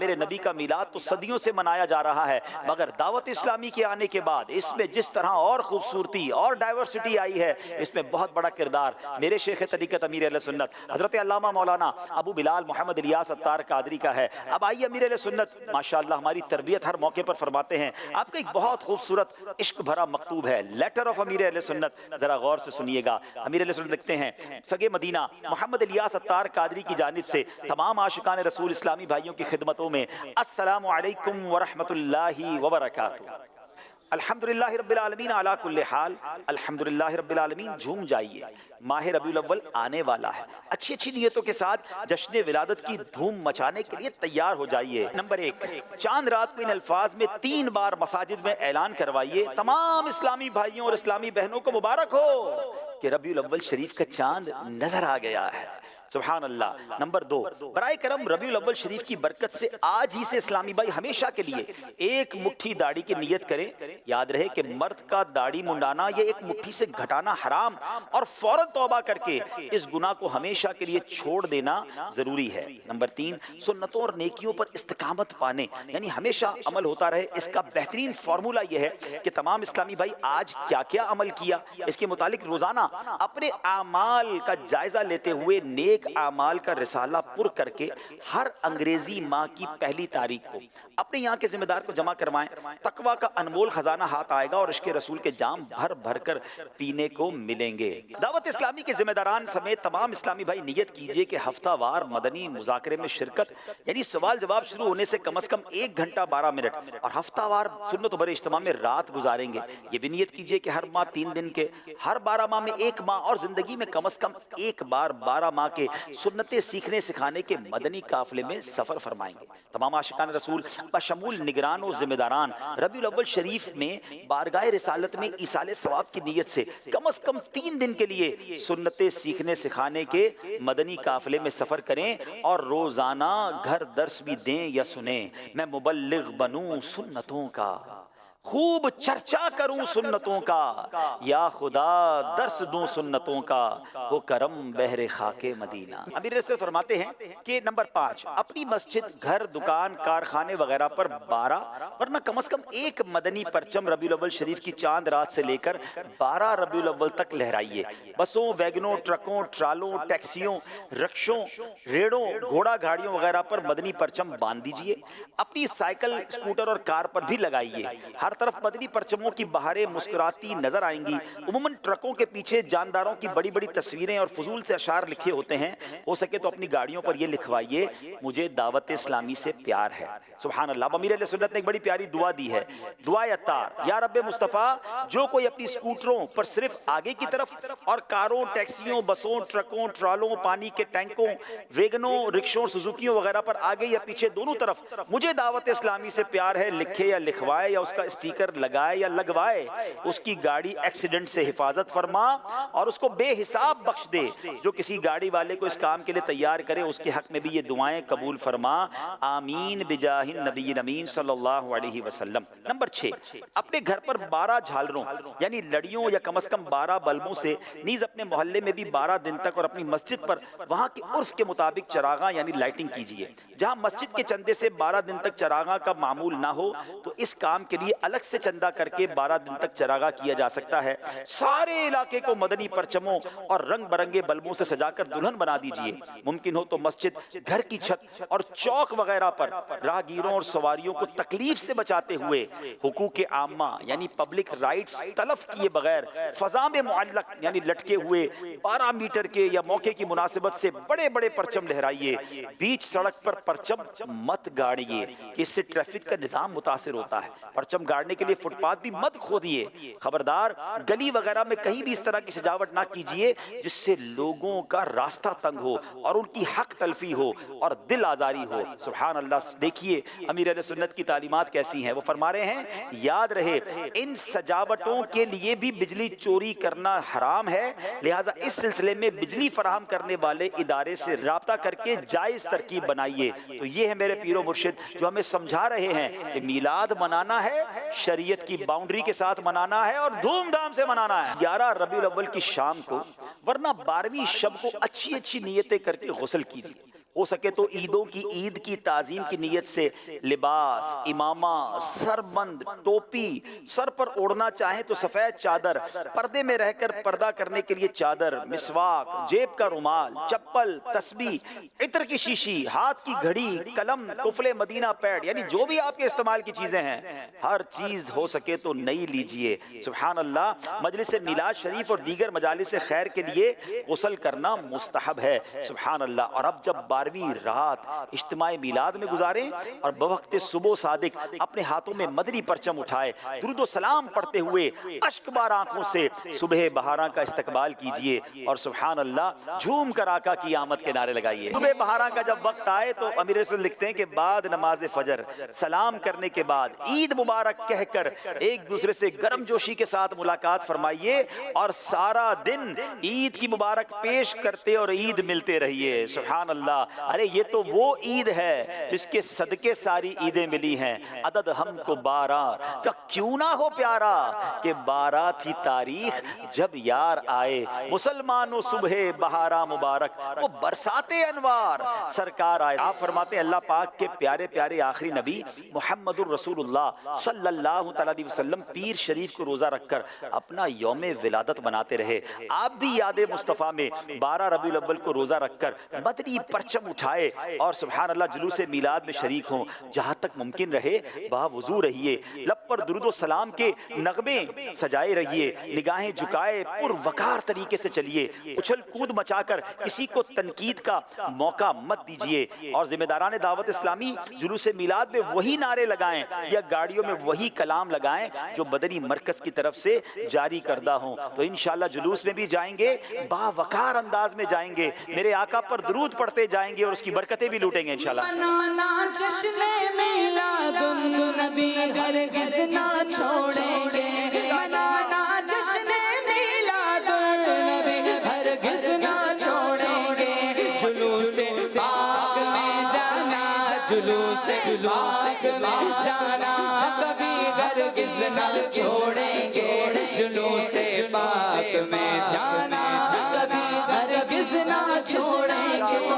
میرے نبی کا میلاد تو صدیوں سے منایا جا رہا ہے، مگر دعوت اسلامی کے آنے کے بعد اس میں جس طرح اور خوبصورتی اور ڈائیورسٹی آئی ہے، اس میں بہت بڑا کردار میرے شیخ طریقت امیر اہل سنت حضرت علامہ مولانا ابو بلال محمد الیاس عطار قادری کا ہے۔ اب آئیے امیر اہل سنت ماشاءاللہ ہماری تربیت ہر موقع پر فرماتے ہیں، آپ کا ایک بہت خوبصورت عشق بھرا مکتوب ہے، لیٹر آف امیر اہل سنت، ذرا غور سے سنیے گا۔ امیر اہل سنت لکھتے ہیں، سگے مدینہ محمد الیاس عطار قادری کی جانب سے تمام عاشقان رسول اسلامی بھائیوں کی خدمتوں میں السلام علیکم ورحمۃ اللہ وبرکاتہ۔ الحمدللہ رب العالمین علی کل حال، الحمدللہ رب العالمین۔ جھوم جائیے، ماہ ربیع الاول آنے والا ہے، اچھی اچھی نیتوں کے ساتھ جشن ولادت کی دھوم مچانے کے لیے تیار ہو جائیے۔ نمبر 1، چاند رات کو ان الفاظ میں 3 بار مساجد میں اعلان کروائیے، تمام اسلامی بھائیوں اور اسلامی بہنوں کو مبارک ہو کہ ربیع الاول شریف کا چاند نظر آ گیا ہے۔ سبحان اللہ۔ نمبر 2، برائے کرم ربیع الاول شریف کی برکت سے آج ہی سے اسلامی بھائی ہمیشہ کے لیے ایک مٹھی داڑھی کی نیت کریں۔ یاد رہے کہ مرد کا داڑھی منڈانا یہ ایک مٹھی سے گھٹانا حرام، اور فوراً توبہ کر کے اس گناہ کو ہمیشہ کے لیے چھوڑ دینا ضروری ہے۔ نمبر 3، سنتوں اور نیکیوں پر استقامت پانے یعنی ہمیشہ عمل ہوتا رہے، اس کا بہترین فارمولہ یہ ہے کہ تمام اسلامی بھائی آج کیا کیا عمل کیا، اس کے متعلق روزانہ اپنے اعمال کا جائزہ لیتے ہوئے نیک اعمال کا رسالہ پر کر کے ہر انگریزی ماہ کی پہلی تاریخ کو اپنے یہاں کے ذمہ دار کو جمع کروائیں۔ تقویٰ کا انمول خزانہ ہاتھ آئے گا اور عشق رسول کے جام بھر بھر کر پینے کو ملیں گے۔ دعوت اسلامی کے ذمہ داران سمیت تمام اسلامی بھائی نیت کیجئے کہ ہفتہ وار مدنی مذاکرے میں شرکت یعنی سوال جواب شروع ہونے سے کم از کم 1 گھنٹہ 12 منٹ اور ہفتہ وار سنت و بر اجتماع میں رات گزاریں گے۔ یہ بھی نیت کیجئے کہ ہر ماہ 3 دن کے، ہر 12 ماہ میں 1 ماہ اور زندگی میں کم از کم 1 بار 12 ماہ کے سنتیں سیکھنے سکھانے کے مدنی قافلے میں سفر فرمائیں گے۔ تمام عاشقان رسول بشمول نگران و ذمہ داران ربیع الاول شریف میں بارگاہ رسالت میں ایصال ثواب کی نیت سے کم از کم 3 دن کے لیے سنتیں سیکھنے سکھانے کے مدنی قافلے میں سفر کریں اور روزانہ گھر درس بھی دیں یا سنیں۔ میں مبلغ بنوں سنتوں کا، خوب چرچا کروں سنتوں کا، یا خدا درس دوں سنتوں کا، وہ کرم بحر خاک مدینہ۔ امیر رسول فرماتے ہیں کہ نمبر 5، اپنی مسجد، گھر، دکان، کارخانے وغیرہ پر 12 ورنہ کم از کم 1 مدنی پرچم ربیع الاول شریف کی چاند رات سے لے کر 12 ربیع الاول تک لہرائیے۔ بسوں، ویگنوں، ٹرکوں، ٹرالوں، ٹیکسیوں، رکشوں، ریڑوں، گھوڑا گاڑیوں وغیرہ پر مدنی پرچم باندھ دیجئے۔ اپنی سائیکل، اسکوٹر اور کار پر بھی لگائیے۔ ہر طرف مدنی پرچموں کی بہاریں مسکراتی نظر آئیں گی۔ عموماً ٹرکوں کے پیچھے جانداروں کی بڑی بڑی تصویریں اور فضول سے اشعار لکھے ہوتے ہیں، ہو سکے تو اپنی گاڑیوں پر یہ لکھوائیے، مجھے دعوت اسلامی سے پیار ہے۔ سبحان اللہ۔ امیر اہل سنت نے ایک بڑی پیاری دعا دی ہے، دعائے عطار، یا رب مصطفیٰ، جو کوئی اپنی اسکوٹروں پر صرف آگے کی طرف اور کاروں، ٹیکسیوں، بسوں، ٹرکوں، ٹرالوں، پانی کے ٹینکوں، ویگنوں، رکشوں اور سزوکیوں وغیرہ پر آگے یا پیچھے دونوں طرف مجھے دعوت اسلامی سے پیار ہے لکھے یا لکھوائے یا اس کا اسٹیکر لگائے یا لگوائے، اس کی گاڑی ایکسیڈنٹ سے حفاظت فرما اور اس کو بے حساب بخش دے۔ جو کسی گاڑی والے کو اس کام کے لیے تیار کرے اس کے حق میں بھی یہ دعائیں قبول فرما، آمین بجاہ النبی الامین صلی اللہ علیہ وسلم۔ نمبر 6، اپنے گھر پر 12 جھالروں یعنی لڑیوں یا کم از کم 12 بلبوں سے، نیز اپنے محلے میں بھی 12 دن تک اور اپنی مسجد پر وہاں کے عرف کے مطابق چراغاں یعنی لائٹنگ کیجیے۔ جہاں مسجد کے چندے سے 12 دن تک چراغاں کا معمول نہ ہو تو اس کام کے لیے الگ سے چندہ کر کے 12 دن تک چراغاں کیا جا سکتا ہے۔ سارے علاقے کو مدنی پرچموں اور رنگ برنگے بلبوں سے سجا کر دلہن بنا دیجئے۔ ممکن ہو تو مسجد، گھر کی چھت اور چوک وغیرہ پر راہگیروں اور سواریوں کو تکلیف سے بچاتے ہوئے حقوق عامہ یعنی پبلک رائٹس تلف کیے بغیر فضا میں معلق یعنی لٹکے ہوئے 12 میٹر کے یا موقع کی مناسبت سے بڑے بڑے پرچم لہرائیے۔ بیچ سڑک پر پرچم مت گاڑیے کہ اس سے ٹریفک کا نظام متاثر ہوتا ہے۔ پرچم گاڑنے کے لیے فٹ پاتھ بھی مت کھودیے۔ خبردار، گلی وغیرہ میں کہیں بھی اس طرح کی سجاوٹ نہ کیجیے جس سے لوگوں کا راستہ تنگ ہو اور ان کی حق تلفی ہو اور دل آزاری ہو۔ سبحان اللہ۔ دیکھیے امیر اہل سنت کی تعلیمات کیسی ہیں، وہ فرما رہے ہیں یاد رہے ان سجاوٹوں کے لیے بھی بجلی چوری کرنا حرام ہے، لہٰذا اس سلسلے میں بجلی فراہم کرنے والے ادارے سے رابطہ کر کے جائز ترکیب بنائیے۔ تو یہ ہے میرے پیر و مرشد جو ہمیں سمجھا رہے ہیں کہ میلاد منانا ہے، شریعت کی باؤنڈری کے ساتھ منانا ہے اور دھوم دھام سے منانا ہے۔ 11 ربیع الاول کی شام کو ورنہ 12ویں شب کو اچھی اچھی نیتیں کر کے غسل کیجیے، ہو سکے تو عیدوں کی عید کی تعظیم کی نیت سے لباس، امامہ، سربند، ٹوپی، سر پر اوڑھنا چاہیں تو سفید چادر، پردے میں رہ کر پردہ کرنے کے لیے چادر، مسواک، جیب کا رومال، چپل، تسبیح، عطر کی شیشی، ہاتھ کی گھڑی، قلم، قفل مدینہ پیڈ، یعنی جو بھی آپ کے استعمال کی چیزیں ہیں ہر چیز ہو سکے تو نئی لیجئے۔ سبحان اللہ۔ مجلس میلاد شریف اور دیگر مجالس خیر کے لیے غسل کرنا مستحب ہے۔ سبحان اللہ۔ اور اب جب 12ویں رات اجتماع میلاد میں گزاریں اور بوقت صبح صادق اپنے ہاتھوں میں مدنی پرچم اٹھائے درود و سلام پڑھتے ہوئے اشک بار آنکھوں سے صبح بہاراں کا استقبال کیجئے اور سبحان اللہ جھوم کر آقا کی آمد کے نعرے لگائیے۔ صبح بہاراں کا جب وقت آئے تو امیر رسول لکھتے ہیں کہ بعد نماز فجر سلام کرنے کے بعد عید مبارک کہہ کر ایک دوسرے سے گرم جوشی کے ساتھ ملاقات فرمائیے اور سارا دن عید کی مبارک پیش کرتے اور عید ملتے رہیے۔ سبحان اللہ۔ ارے یہ تو وہ عید ہے جس کے صدقے ساری عیدیں ملی ہیں۔ عدد ہم کو 12 کا کیوں نہ ہو پیارا کہ 12 تھی تاریخ جب یار آئے، مسلمانوں صبح بہارا مبارک وہ برساتے انوار سرکار آئے۔ آپ فرماتے ہیں اللہ پاک کے پیارے پیارے آخری نبی محمد الرسول اللہ صلی اللہ تعالیٰ علیہ وسلم پیر شریف کو روزہ رکھ کر اپنا یوم ولادت مناتے رہے۔ آپ بھی یاد مصطفیٰ میں 12 ربیع الاول کو روزہ رکھ کر مدنی پرچم اٹھائے اور سبحان اللہ جلوس میلاد میں شریک ہوں۔ جہاں تک ممکن رہے باوضو رہیے، لب پر درود و سلام کے نغمے سجائے رہیے، نگاہیں جھکائے پر وقار طریقے سے چلیے، اچھل کود مچا کر کسی کو تنقید کا موقع مت دیجیے اور ذمہ داران دعوت اسلامی جلوس میلاد میں وہی نعرے لگائیں یا گاڑیوں میں وہی کلام لگائیں جو مدنی مرکز کی طرف سے جاری کردہ ہوں۔ تو انشاءاللہ جلوس میں بھی جائیں گے باوقار انداز میں جائیں گے، میرے آقا پر درود پڑھتے جائیں گے اور اس کی برکتیں بھی لوٹیں گے انشاءاللہ۔ منانا جشن میلاد النبی ہرگز نہ چھوڑیں گے، منانا جشن میلاد النبی ہرگز نہ چھوڑیں گے، جلوس پاک میں جانا، جلوس پاک میں جانا کبھی ہرگز نہ چھوڑیں گے، جلوس پاک میں جانا کبھی ہرگز نہ چھوڑیں گے۔